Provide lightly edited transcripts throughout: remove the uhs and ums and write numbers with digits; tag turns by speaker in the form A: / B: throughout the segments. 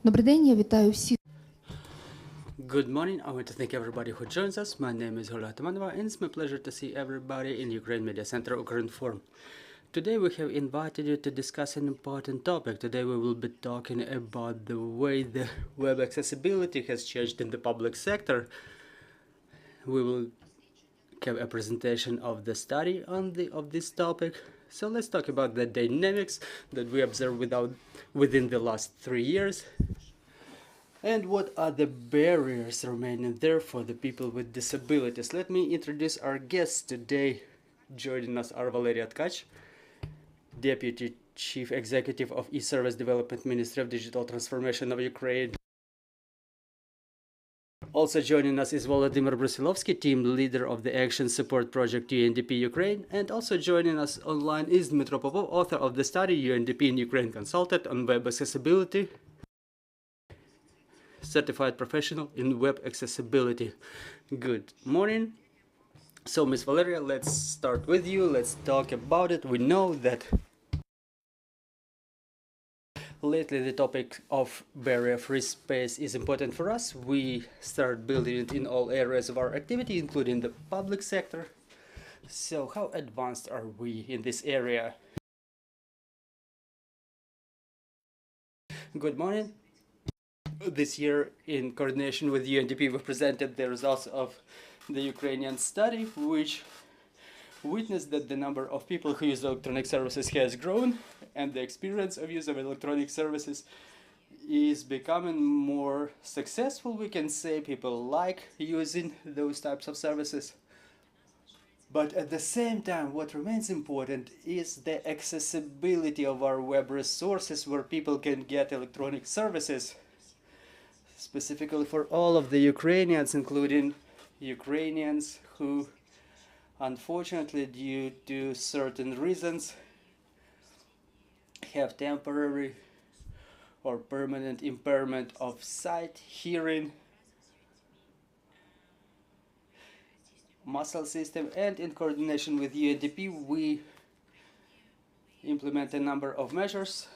A: Добрий день, я вітаю всіх.
B: Good morning. I want to thank everybody who joins us. My name is Volodymyr, and it's my pleasure to see everybody in Ukraine Media Center Ukraine Forum. Today we have invited you to discuss an important topic. Today we will be talking about the way the web accessibility has changed in the public sector. We will have a presentation of the study of this topic. So let's talk about the dynamics that we observed within the last 3 years. And what are the barriers remaining there for the people with disabilities? Let me introduce our guests today. Joining us are Valeriia Tkach, Deputy Chief Executive of E-Service Development Ministry of Digital Transformation of Ukraine. Also joining us is Volodymyr Brusilovskyi, Team Leader of the Action Support Project UNDP Ukraine. And also joining us online is Dmytro Popov, author of the study UNDP in Ukraine Consultant on Web Accessibility, certified professional in web accessibility. Good morning. So, Ms. Valeriia, let's start with you. Let's talk about it. We know that lately the topic of barrier-free space is important for us. We start building it in all areas of our activity, including the public sector. So, how advanced are we in this area? Good morning. This year, in coordination with UNDP, we presented the results of the Ukrainian study, which witnessed that the number of people who use electronic services has grown, and the experience of use of electronic services is becoming more successful. We can say people like using those types of services. But at the same time, what remains important is the accessibility of our web resources where people can get electronic services, specifically for all of the Ukrainians, including Ukrainians who, unfortunately, due to certain reasons, have temporary or permanent impairment of sight, hearing, muscle system. And in coordination with UNDP, we implement a number of measures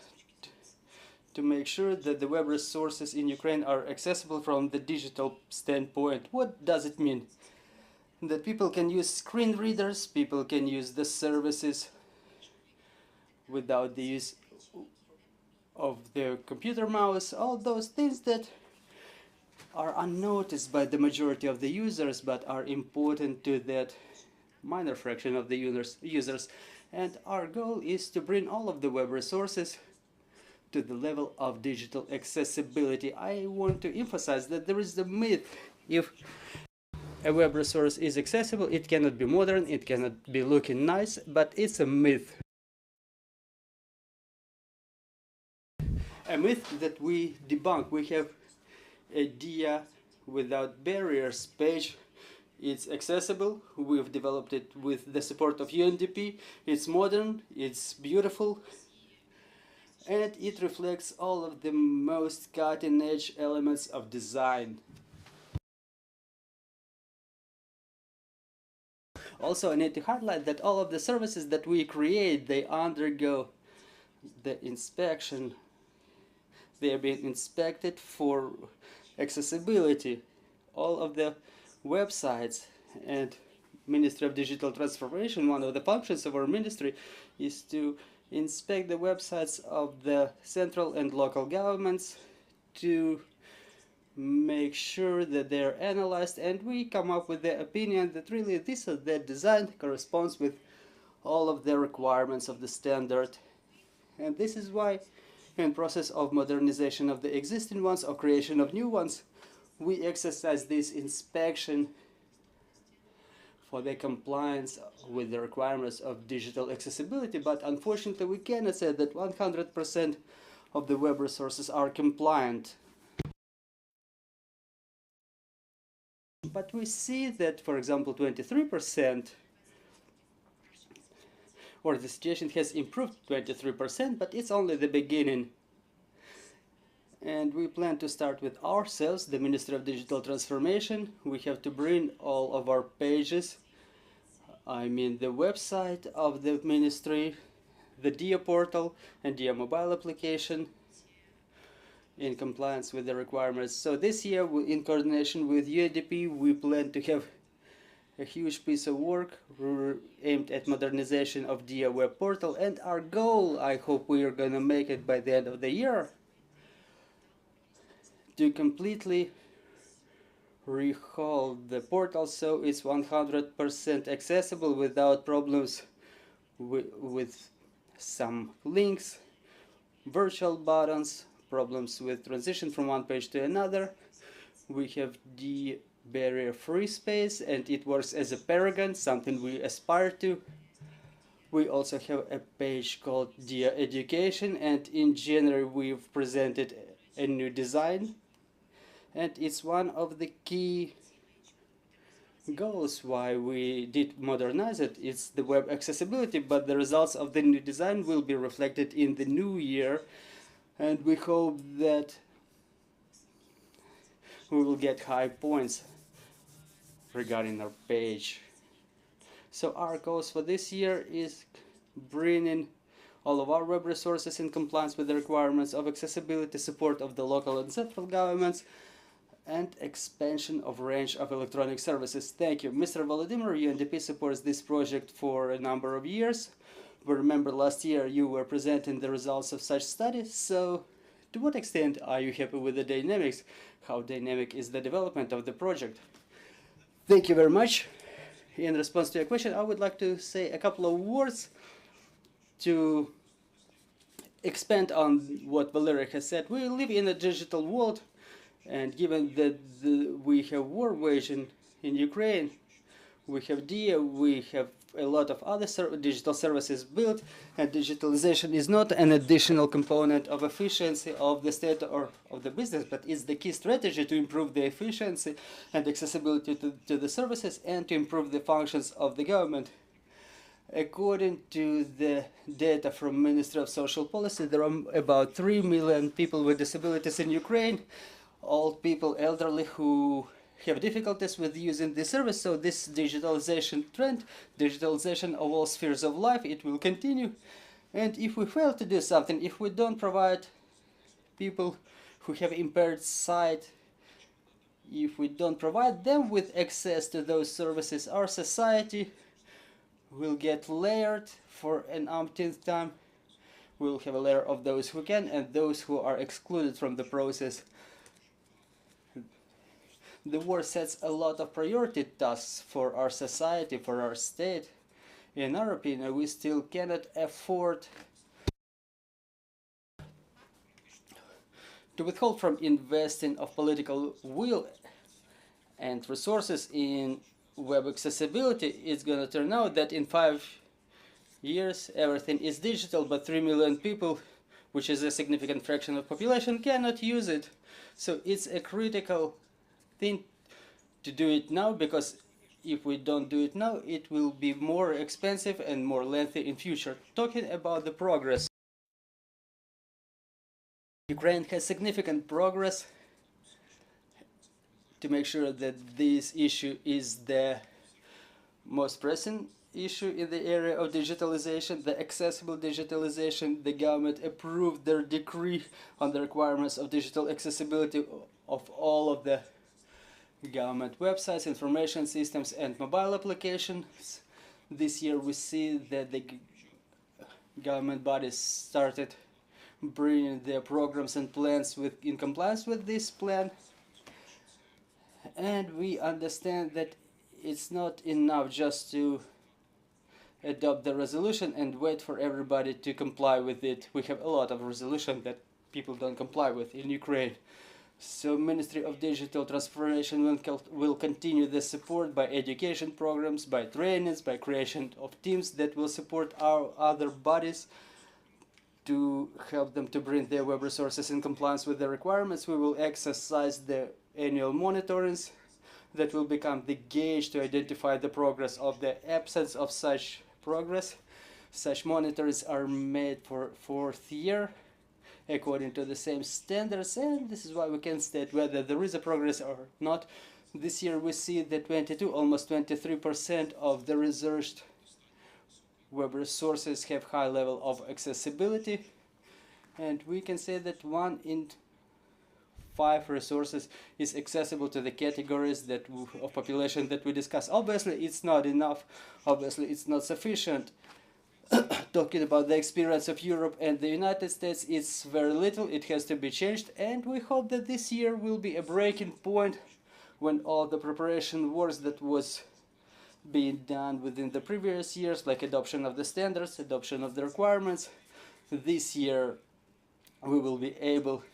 B: to make sure that the web resources in Ukraine are accessible from the digital standpoint. What does it mean? That people can use screen readers, people can use the services without the use of the computer mouse, all those things that are unnoticed by the majority of the users but are important to that minor fraction of the users. And our goal is to bring all of the web resources to the level of digital accessibility. I want to emphasize that there is a myth. If a web resource is accessible, it cannot be modern, it cannot be looking nice, but it's a myth. A myth that we debunk. We have a DIA without barriers page. It's accessible. We've developed it with the support of UNDP. It's modern, it's beautiful, and it reflects all of the most cutting-edge elements of design. Also, I need to highlight that all of the services that we create, they undergo the inspection. They are being inspected for accessibility. All of the websites and Ministry of Digital Transformation, one of the functions of our ministry is to inspect the websites of the central and local governments to make sure that they're analyzed, and we come up with the opinion that really this or that design corresponds with all of the requirements of the standard. And this is why in process of modernization of the existing ones or creation of new ones, we exercise this inspection for the compliance with the requirements of digital accessibility. But unfortunately, we cannot say that 100% of the web resources are compliant. But we see that, for example, 23%, or the situation has improved 23%, but it's only the beginning. And we plan to start with ourselves, the Ministry of Digital Transformation. We have to bring all of our pages, I mean the website of the ministry, the DIA portal and DIA mobile application, in compliance with the requirements. So this year, in coordination with UNDP, we plan to have a huge piece of work aimed at modernization of DIA web portal, and our goal, I hope we are gonna make it by the end of the year, to completely rehaul the portal so it's 100% accessible without problems with some links, virtual buttons, problems with transition from one page to another. We have the barrier-free space, and it works as a paragon, something we aspire to. We also have a page called DIA Education, and in January we've presented a new design, and it's one of the key goals why we did modernize it. It's the web accessibility, but the results of the new design will be reflected in the new year, and we hope that we will get high points regarding our page. So our goals for this year is bringing all of our web resources in compliance with the requirements of accessibility, support of the local and central governments, and expansion of range of electronic services. Thank you. Mr. Volodymyr, UNDP supports this project for a number of years. We remember last year you were presenting the results of such studies, so to what extent are you happy with the dynamics? How dynamic is the development of the project? Thank you very much. In response to your question, I would like to say a couple of words to expand on what Valeriia has said. We live in a digital world, and given that we have war waging in Ukraine, we have DIA, we have a lot of other digital services built, and digitalization is not an additional component of efficiency of the state or of the business, but is the key strategy to improve the efficiency and accessibility to the services and to improve the functions of the government. According to the data from Ministry of Social Policy, there are about 3 million people with disabilities in Ukraine, old people, elderly, who have difficulties with using the service. So this digitalization trend, digitalization of all spheres of life, it will continue. And if we fail to do something, if we don't provide people who have impaired sight, if we don't provide them with access to those services, our society will get layered for an umpteenth time. We'll have a layer of those who can and those who are excluded from the process. The war sets a lot of priority tasks for our society, for our state. In our opinion, we still cannot afford to withhold from investing of political will and resources in web accessibility. It's going to turn out that in 5 years everything is digital, but 3 million people, which is a significant fraction of population, cannot use it. So it's a critical thing to do it now, because if we don't do it now, it will be more expensive and more lengthy in future. Talking about the progress, Ukraine has significant progress to make sure that this issue is the most pressing issue in the area of digitalization, the accessible digitalization. The government approved their decree on the requirements of digital accessibility of all of the government websites, information systems, and mobile applications. This year we see that the government bodies started bringing their programs and plans in compliance with this plan. And we understand that it's not enough just to adopt the resolution and wait for everybody to comply with it. We have a lot of resolutions that people don't comply with in Ukraine. So Ministry of Digital Transformation will continue the support by education programs, by trainings, by creation of teams that will support our other bodies to help them to bring their web resources in compliance with the requirements. We will exercise the annual monitorings that will become the gauge to identify the progress of the absence of such progress. Such monitorings are made for 4th year according to the same standards, and this is why we can state whether there is a progress or not. This year we see that 22, almost 23% of the researched web resources have high level of accessibility, and we can say that 1 in 5 resources is accessible to the categories that of population that we discuss. Obviously, it's not enough. Obviously, it's not sufficient. Talking about the experience of Europe and the United States, it's very little. It has to be changed, and we hope that this year will be a breaking point when all the preparation works that was being done within the previous years, like adoption of the standards, adoption of the requirements. This year we will be able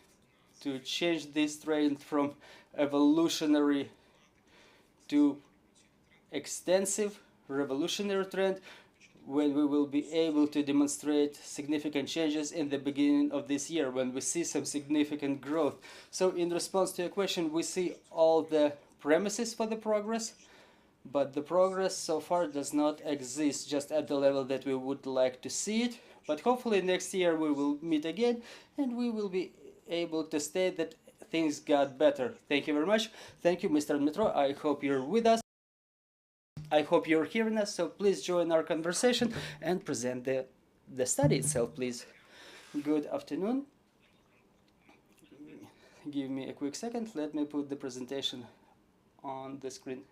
B: to change this trend from evolutionary to extensive revolutionary trend, when we will be able to demonstrate significant changes in the beginning of this year, when we see some significant growth. So in response to your question, we see all the premises for the progress, but the progress so far does not exist just at the level that we would like to see it. But hopefully next year we will meet again and we will be able to state that things got better. Thank you very much. Thank you, Mr. Dmytro. I hope you're with us. I hope you're hearing us, so please join our conversation and present the study itself, please. Good afternoon. Give me a quick second. Let me put the presentation on the screen.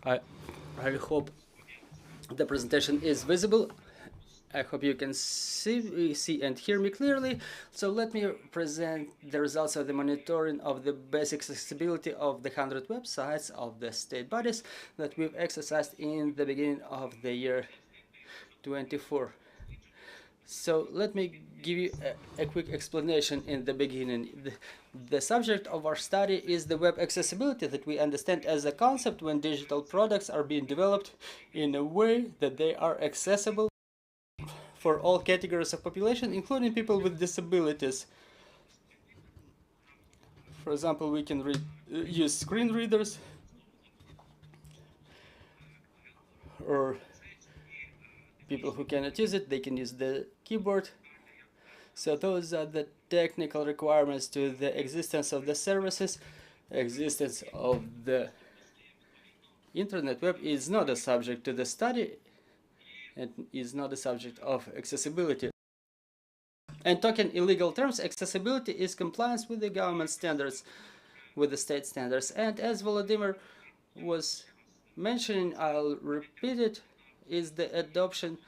B: I hope the presentation is visible. I hope you can see and hear me clearly. So let me present the results of the monitoring of the basic accessibility of the 100 websites of the state bodies that we've exercised in the beginning of the year 24. So let me give you a quick explanation in the beginning. The subject of our study is the web accessibility that we understand as a concept when digital products are being developed in a way that they are accessible for all categories of population, including people with disabilities. For example, we can use screen readers, or people who cannot use it, they can use the keyboard. So those are the technical requirements to the existence of the services. Existence of the internet web is not a subject to the study and is not a subject of accessibility. And talking in legal terms, accessibility is compliance with the government standards, with the state standards. And as Volodymyr was mentioning, I'll repeat it, is the adoption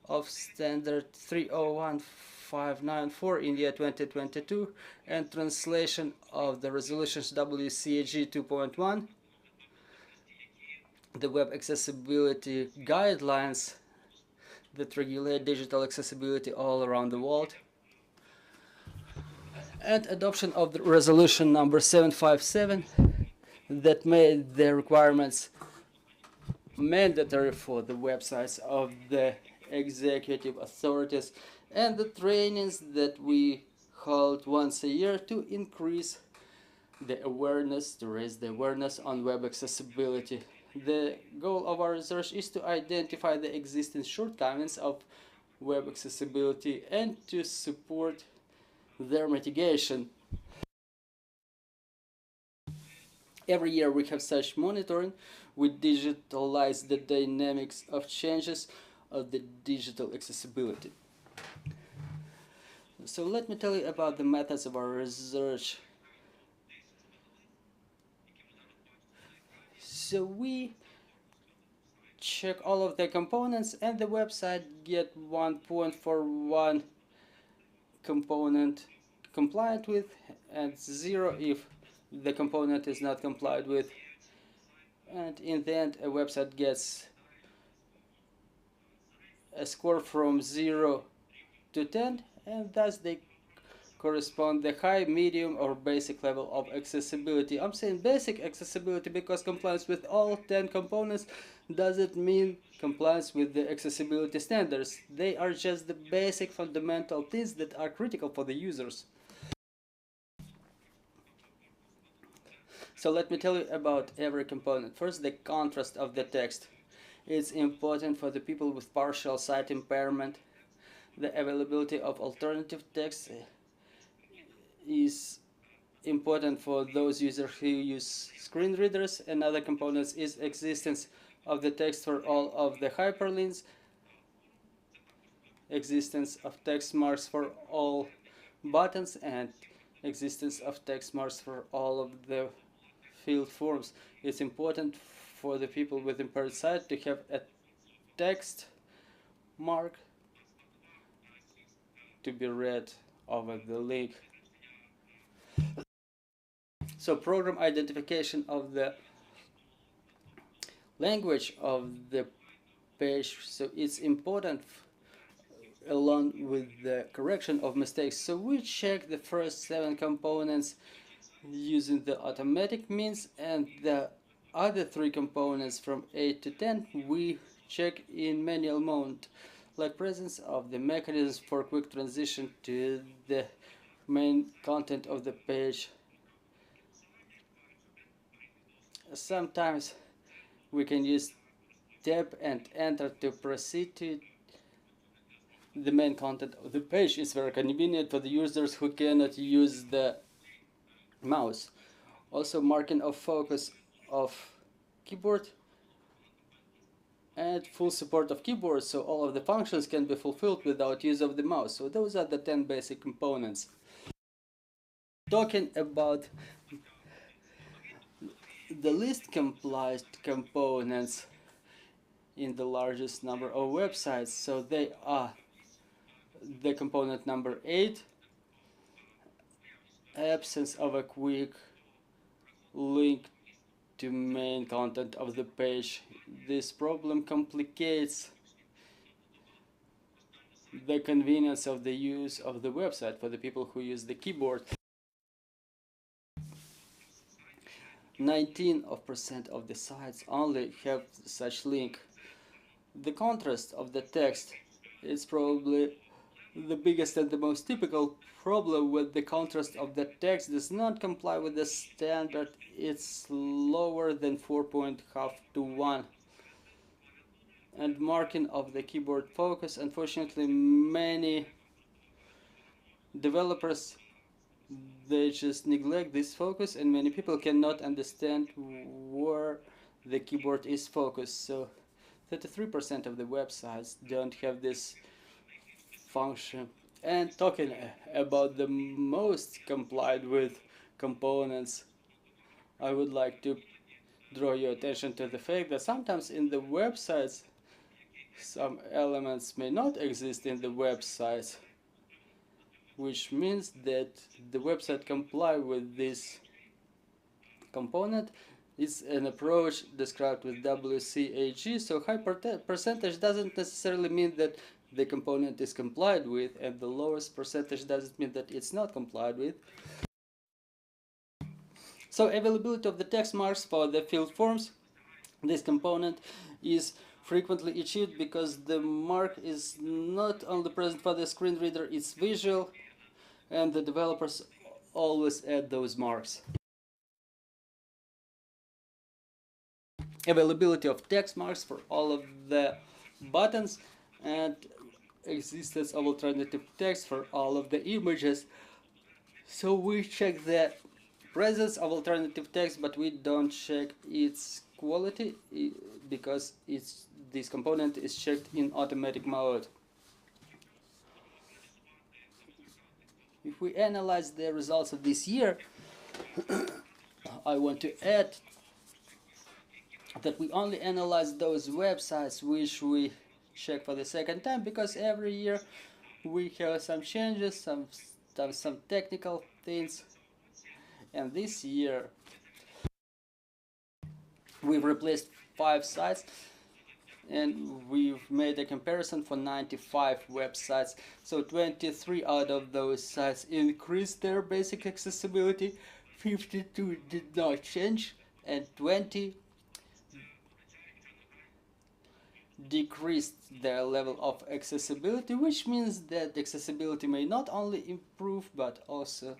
B: of standard 301594 in the year 2022 and translation of the resolutions WCAG 2.1, the web accessibility guidelines that regulate digital accessibility all around the world, and adoption of the resolution number 757 that made the requirements mandatory for the websites of the executive authorities, and the trainings that we hold once a year to increase the awareness, to raise the awareness on web accessibility. The goal of our research is to identify the existing shortcomings of web accessibility and to support their mitigation. Every year we have such monitoring. We digitalize the dynamics of changes of the digital accessibility. So let me tell you about the methods of our research. So we check all of the components, and the website get 1 point for one component compliant with, and 0 if the component is not complied with. And in the end, a website gets a score from 0 to 10, and thus they correspond the high, medium, or basic level of accessibility. I'm saying basic accessibility because compliance with all 10 components doesn't mean compliance with the accessibility standards. They are just the basic fundamental things that are critical for the users. So let me tell you about every component. First, the contrast of the text. It's important for the people with partial sight impairment. The availability of alternative text is important for those users who use screen readers. Another component is existence of the text for all of the hyperlinks, existence of text marks for all buttons, and existence of text marks for all of the field forms. It's important for the people with impaired sight to have a text mark to be read over the link. So program identification of the language of the page, so it's important along with the correction of mistakes. So we check the first 7 components using the automatic means, and the other 3 components from 8 to 10 we check in manual mode, like presence of the mechanisms for quick transition to the main content of the page. Sometimes we can use tab and enter to proceed to the main content of the page. Is very convenient for the users who cannot use the mouse. Also marking of focus of keyboard and full support of keyboard, so all of the functions can be fulfilled without use of the mouse. So those are the 10 basic components. Talking about the least compliant components in the largest number of websites, so they are the component number 8, absence of a quick link to main content of the page. This problem complicates the convenience of the use of the website for the people who use the keyboard. 19% of the sites only have such link. The contrast of the text is probably the biggest and the most typical problem. With the contrast of the text does not comply with the standard. It's lower than 4.5 to 1. And marking of the keyboard focus, unfortunately many developers, they just neglect this focus, and many people cannot understand where the keyboard is focused. So 33% of the websites don't have this function. And talking about the most complied with components, I would like to draw your attention to the fact that sometimes in the websites some elements may not exist in the websites, which means that the website comply with this component. It's an approach described with WCAG, so high percentage doesn't necessarily mean that the component is complied with, and the lowest percentage doesn't mean that it's not complied with. So availability of the text marks for the field forms, this component is frequently achieved because the mark is not only present for the screen reader, it's visual, and the developers always add those marks. Availability of text marks for all of the buttons, and existence of alternative text for all of the images. So we check the presence of alternative text, but we don't check its quality because this component is checked in automatic mode. If we analyze the results of this year, I want to add that we only analyze those websites which we check for the second time, because every year we have some changes, some technical things, and this year we've replaced 5 sites, and we've made a comparison for 95 websites. So 23 out of those sites increased their basic accessibility, 52 did not change, and 20 decreased their level of accessibility, which means that accessibility may not only improve but also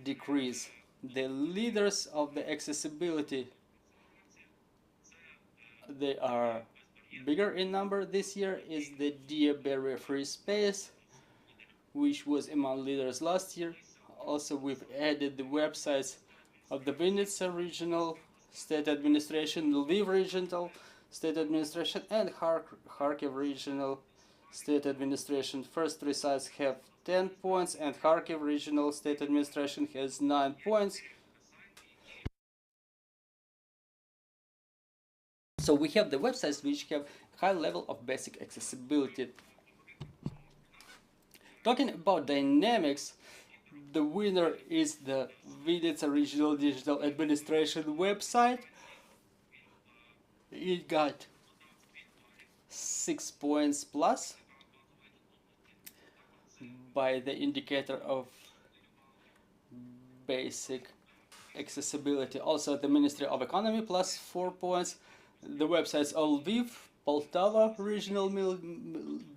B: decrease. The leaders of the accessibility, they are bigger in number this year, is the Dear Barrier-Free Space, which was among leaders last year. Also, we've added the websites of the Vinnytsia Regional State Administration, the Lviv Regional State Administration and Kharkiv Regional State Administration. First three sites have 10 points and Kharkiv Regional State Administration has 9 points. So we have the websites which have high level of basic accessibility. Talking about dynamics, the winner is the Vinnytsia Regional Digital Administration website. It got 6 points plus by the indicator of basic accessibility. Also the Ministry of Economy plus 4 points. The websites of Lviv, Poltava Regional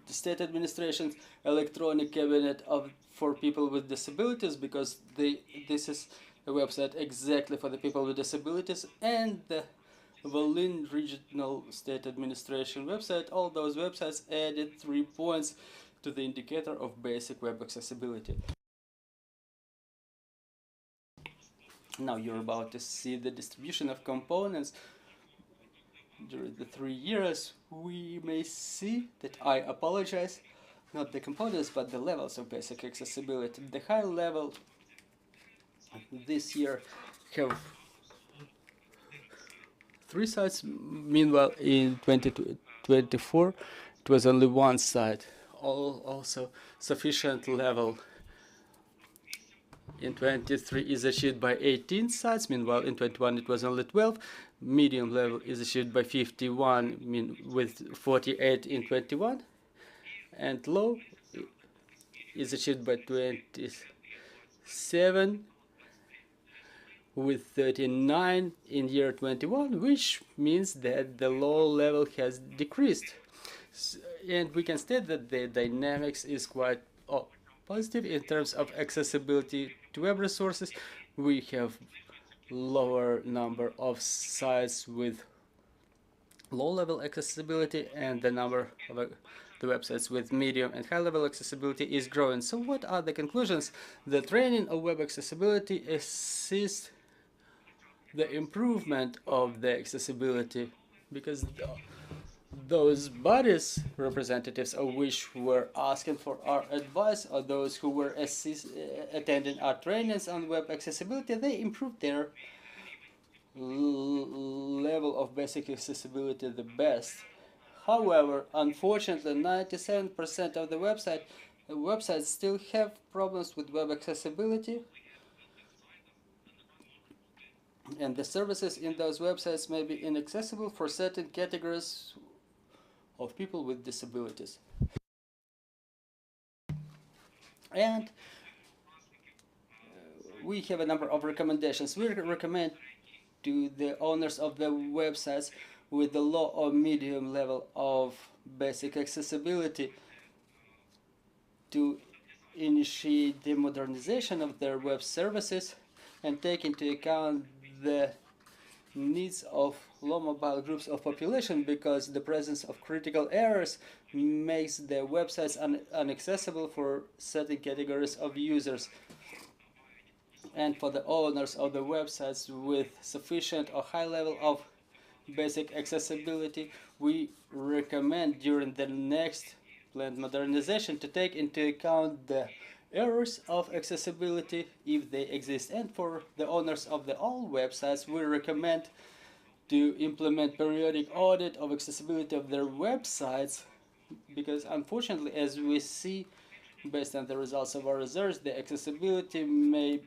B: State Administration, Electronic Cabinet for people with disabilities, because this is a website exactly for the people with disabilities, and the Volyn Regional State Administration website. All those websites added 3 points to the indicator of basic web accessibility. Now you're about to see the distribution of components during the 3 years. We may see that, I apologize, not the components but the levels of basic accessibility. The high level this year have 3 sites. Meanwhile, in 2024 it was only 1 site. Also sufficient level in 23 is achieved by 18 sites. Meanwhile, in 21 it was only 12. Medium level is achieved by 51, with 48 in 21, and low is achieved by 27 with 39 in year 21, which means that the low level has decreased. And we can state that the dynamics is quite positive in terms of accessibility to web resources. We have lower number of sites with low-level accessibility, and the number of the websites with medium and high-level accessibility is growing. So what are the conclusions? The training of web accessibility assists the improvement of the accessibility, because those bodies, representatives of which were asking for our advice, or those who were attending our trainings on web accessibility, they improved their level of basic accessibility the best. However, unfortunately, 97% of the websites still have problems with web accessibility, and the services in those websites may be inaccessible for certain categories of people with disabilities. And we have a number of recommendations. We recommend to the owners of the websites with the low or medium level of basic accessibility to initiate the modernization of their web services and take into account the needs of low mobile groups of population, because the presence of critical errors makes the websites inaccessible for certain categories of users. And for the owners of the websites with sufficient or high level of basic accessibility, we recommend during the next planned modernization to take into account the errors of accessibility if they exist. And for the owners of all websites, we recommend to implement periodic audit of accessibility of their websites, because unfortunately, as we see based on the results of our research, the accessibility may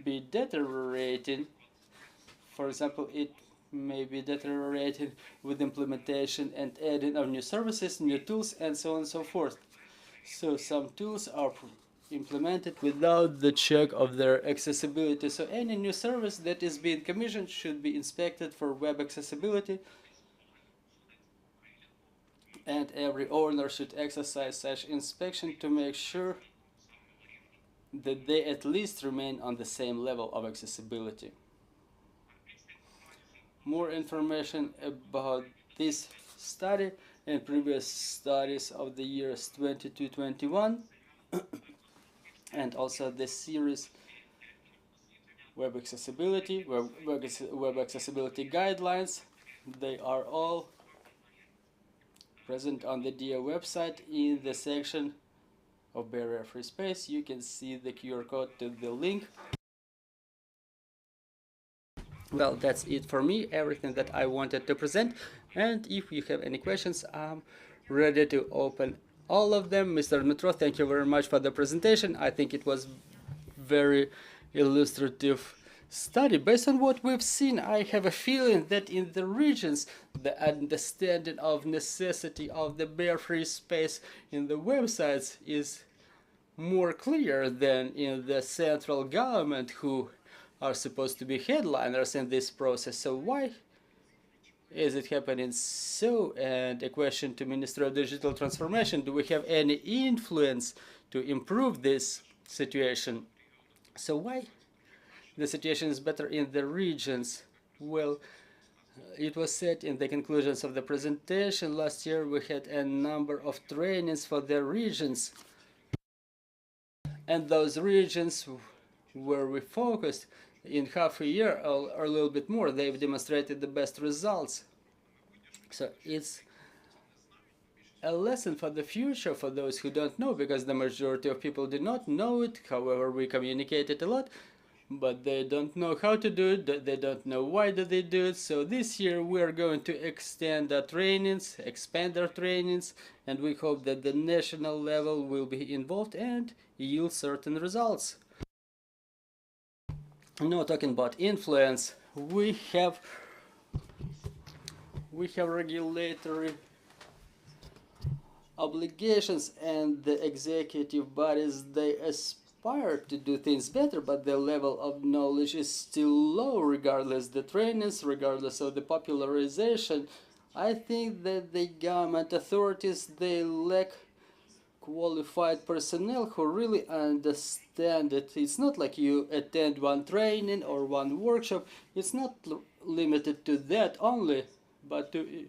B: be deteriorating. For example, it may be deteriorating with implementation and adding of new services, new tools, and so on and so forth. So some tools are implemented without the check of their accessibility. So any new service that is being commissioned should be inspected for web accessibility, and every owner should exercise such inspection to make sure that they at least remain on the same level of accessibility. More information about this study and previous studies of the years 22-21 and also the series web accessibility, web accessibility guidelines. They are all present on the DIA website. In the section of barrier-free space, you can see the QR code to the link. Well, that's it for me, everything that I wanted to present. And if you have any questions, I'm ready to open all of them. Mr. Dmytro, thank you very much for the presentation. I think it was very illustrative study. Based on what we've seen, I have a feeling that in the regions, the understanding of necessity of the barrier-free space in the websites is more clear than in the central government, who are supposed to be headliners in this process. So why is it happening so? And a question to Ministry of Digital Transformation: do we have any influence to improve this situation? So why the situation is better in the regions? Well, it was said in the conclusions of the presentation last year we had a number of trainings for the regions, and those regions where we focused in half a year or a little bit more, they've demonstrated the best results. So it's a lesson for the future for those who don't know, because the majority of people did not know it. However, we communicated a lot, but they don't know how to do it, they don't know why do they do it. So this year we are going to extend our trainings, expand our trainings, and we hope that the national level will be involved and yield certain results. Now, talking about influence, we have regulatory obligations, and the executive bodies, they aspire to do things better, but the level of knowledge is still low, regardless the trainings, regardless of the popularization. I think that the government authorities, they lack qualified personnel who really understand it. It's not like you attend one training or one workshop. It's not limited to that only, but to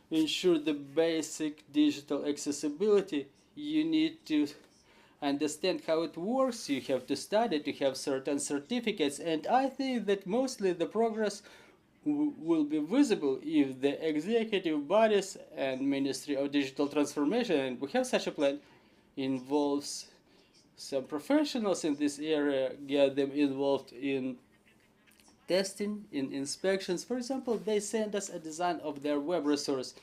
B: ensure the basic digital accessibility, you need to understand how it works. You have to study to have certain certificates, and I think that mostly the progress will be visible if the executive bodies and Ministry of Digital Transformation, and we have such a plan, involves some professionals in this area, get them involved in testing, in inspections. For example, they send us a design of their web resource.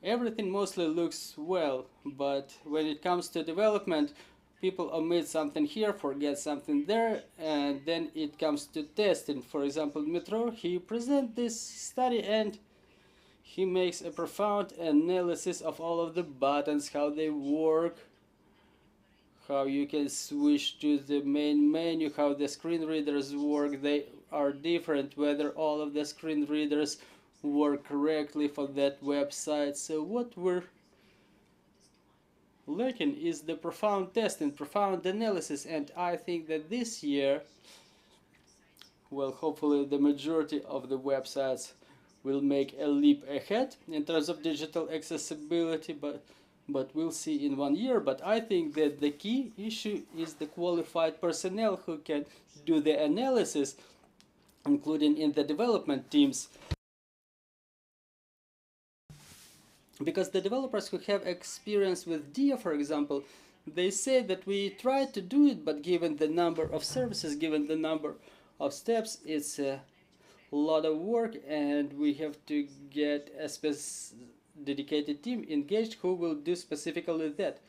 B: Everything mostly looks well, but when it comes to development, people omit something here, forget something there, and then it comes to testing. For example, Dmytro, he presents this study and he makes a profound analysis of all of the buttons, how they work, how you can switch to the main menu, how the screen readers work. They are different, whether all of the screen readers work correctly for that website. So what we're lacking is the profound testing, profound analysis, and I think that this year, well, hopefully the majority of the websites will make a leap ahead in terms of digital accessibility, but we'll see in 1 year. But I think that the key issue is the qualified personnel who can do the analysis, including in the development teams. Because the developers who have experience with DIA, for example, they say that we try to do it, but given the number of services, given the number of steps, it's a lot of work, and we have to get a dedicated team engaged who will do specifically that.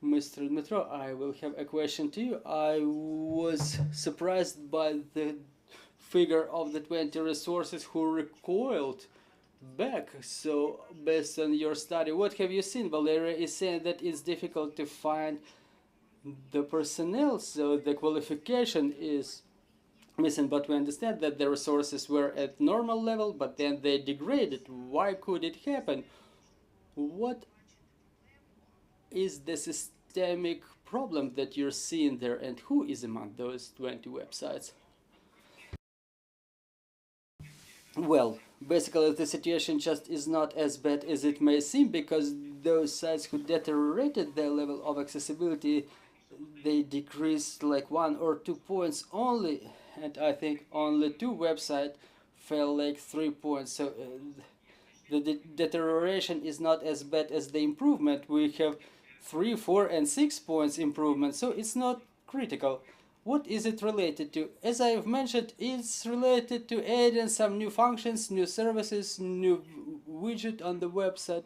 B: Mr. Dmytro, I will have a question to you. I was surprised by the figure of the 20 resources who recoiled back. So based on your study, what have you seen? Valeriia is saying that it's difficult to find the personnel, so the qualification is missing, but we understand that the resources were at normal level, but then they degraded. Why could it happen? What is the systemic problem that you're seeing there, and who is among those 20 websites? Well, basically the situation just is not as bad as it may seem, because those sites who deteriorated their level of accessibility, they decreased like 1 or 2 points only, and I think only 2 websites fell like 3 points. So the deterioration is not as bad as the improvement. We have 3, 4, and 6 points improvement, so it's not critical. What is it related to? As I've mentioned, it's related to adding some new functions, new services, new widget on the website.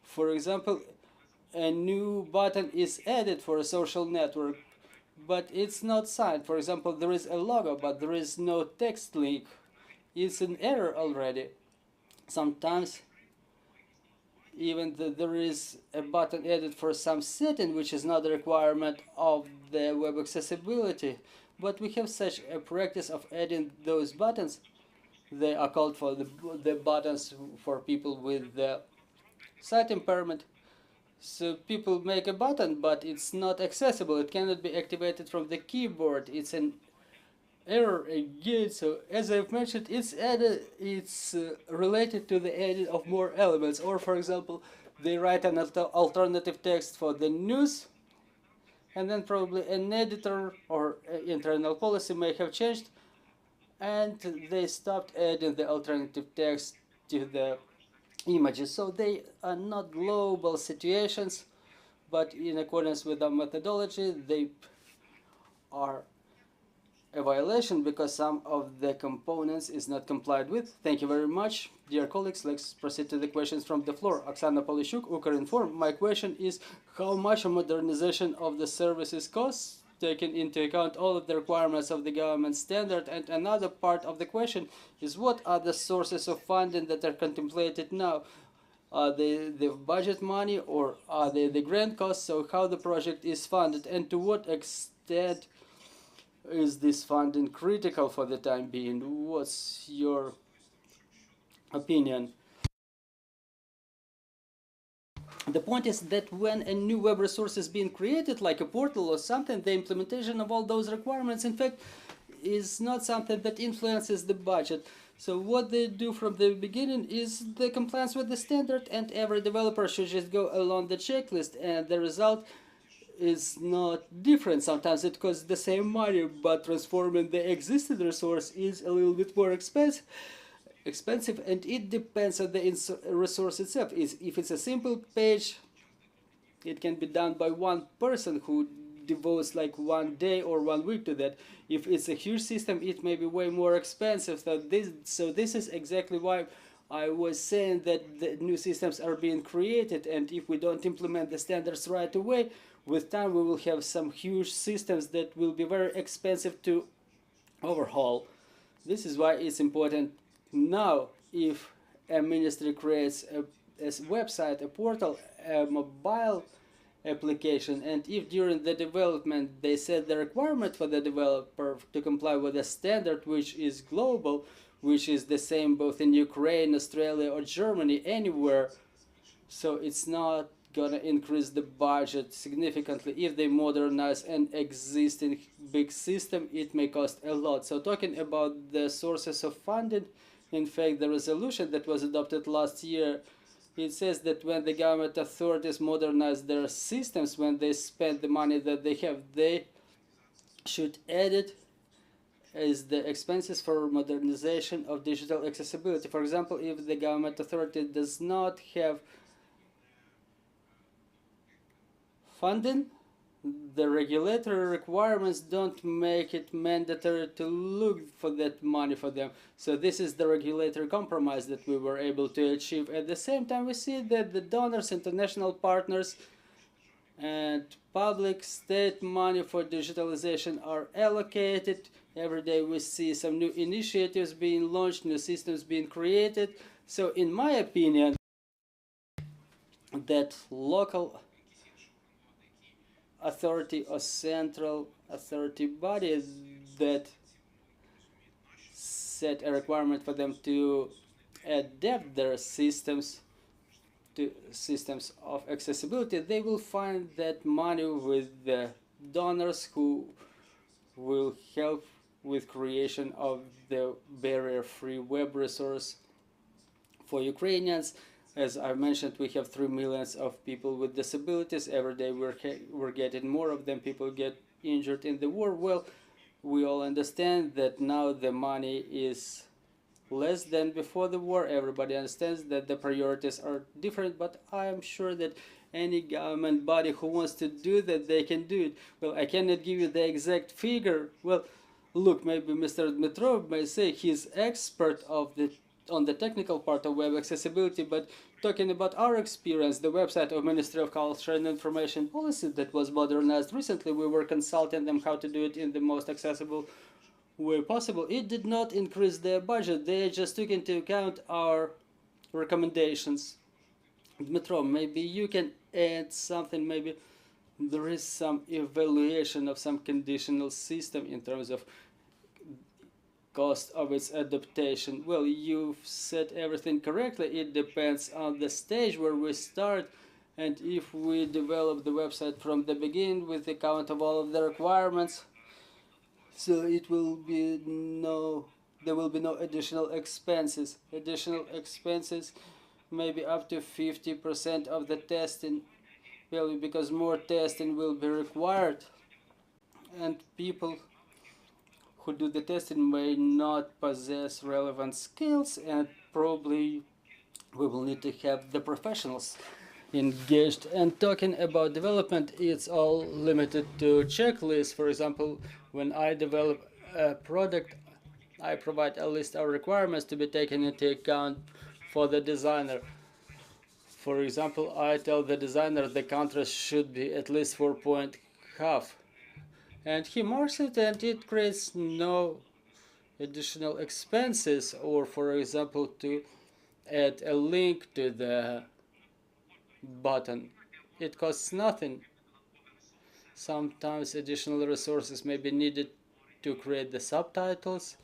B: For example, a new button is added for a social network, but it's not signed. For example, there is a logo, but there is no text link. It's an error already. Sometimes even there is a button added for some setting which is not a requirement of the web accessibility, but we have such a practice of adding those buttons. They are called for the buttons for people with the sight impairment. So people make a button, but it's not accessible. It cannot be activated from the keyboard. It's an error again. So as I've mentioned, it's related to the adding of more elements. Or for example, they write an alternative text for the news, and then probably an editor or internal policy may have changed, and they stopped adding the alternative text to the images. So they are not global situations, but in accordance with our methodology, they are a violation because some of the components is not complied with. Thank you very much. Dear colleagues, let's proceed to the questions from the floor. Oksana Polishuk, Ukrinform. My question is, how much a modernization of the services costs, taking into account all of the requirements of the government standard? And another part of the question is, what are the sources of funding that are contemplated now? Are they the budget money or are they the grant costs? So how the project is funded, and to what extent is this funding critical for the time being? What's your opinion? The point is that when a new web resource is being created, like a portal or something, the implementation of all those requirements, in fact, is not something that influences the budget. So what they do from the beginning is the compliance with the standard, and every developer should just go along the checklist, and the result is not different. Sometimes it costs the same money, but transforming the existing resource is a little bit more expensive, and it depends on the resource itself. If it's a simple page, it can be done by one person who devotes like 1 day or 1 week to that. If it's a huge system, it may be way more expensive. So this is exactly why I was saying that the new systems are being created, and if we don't implement the standards right away, with time we will have some huge systems that will be very expensive to overhaul. This is why it's important now, if a ministry creates a website, a portal, a mobile application, and if during the development they set the requirement for the developer to comply with a standard which is global, which is the same both in Ukraine, Australia, or Germany, anywhere, so it's not gonna increase the budget significantly. If they modernize an existing big system, it may cost a lot. So talking about the sources of funding, in fact, the resolution that was adopted last year, it says that when the government authorities modernize their systems, when they spend the money that they have, they should add it as the expenses for modernization of digital accessibility. For example, if the government authority does not have funding, the regulatory requirements don't make it mandatory to look for that money for them. So this is the regulatory compromise that we were able to achieve. At the same time, we see that the donors, international partners, and public state money for digitalization are allocated. Every day we see some new initiatives being launched, new systems being created. So in my opinion, that local authority or central authority body that set a requirement for them to adapt their systems to systems of accessibility, they will find that money with the donors who will help with creation of the barrier-free web resource for Ukrainians. As I mentioned, we have 3 million of people with disabilities. Every day we're getting more of them. People get injured in the war. Well, we all understand that now the money is less than before the war. Everybody understands that the priorities are different, but I am sure that any government body who wants to do that, they can do it. Well, I cannot give you the exact figure. Well, look, maybe Mr. Dmytro may say he's expert on the technical part of web accessibility, but talking about our experience, the website of Ministry of Culture and Information Policy that was modernized recently, we were consulting them how to do it in the most accessible way possible. It did not increase their budget. They just took into account our recommendations. Dmytro, maybe you can add something. Maybe there is some evaluation of some conditional system in terms of cost of its adaptation. Well, you've said everything correctly. It depends on the stage where we start, and if we develop the website from the beginning with the count of all of the requirements, so it will be there will be no additional expenses. Additional expenses maybe up to 50% of the testing, well, because more testing will be required, and people who do the testing may not possess relevant skills, and probably we will need to have the professionals engaged. And talking about development, it's all limited to checklists. For example, when I develop a product, I provide a list of requirements to be taken into account for the designer. For example, I tell the designer the contrast should be at least 4.5, and he marks it, and it creates no additional expenses. Or for example, to add a link to the button, it costs nothing. Sometimes additional resources may be needed to create the subtitles,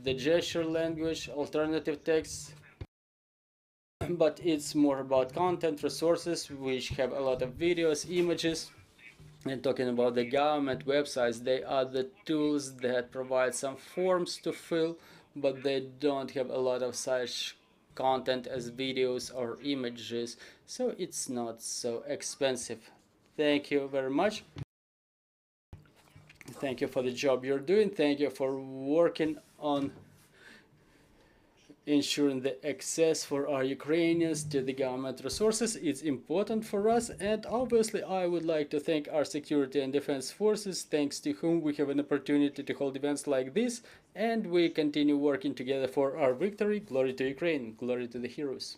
B: the gesture language, alternative text, but it's more about content resources which have a lot of videos, images. And talking about the government websites, they are the tools that provide some forms to fill, but they don't have a lot of such content as videos or images, so it's not so expensive. Thank you very much. Thank you for the job you're doing. Thank you for working on ensuring the access for our Ukrainians to the government resources. It's important for us, and obviously I would like to thank our security and defense forces, thanks to whom we have an opportunity to hold events like this, and we continue working together for our victory. Glory to Ukraine, glory to the heroes.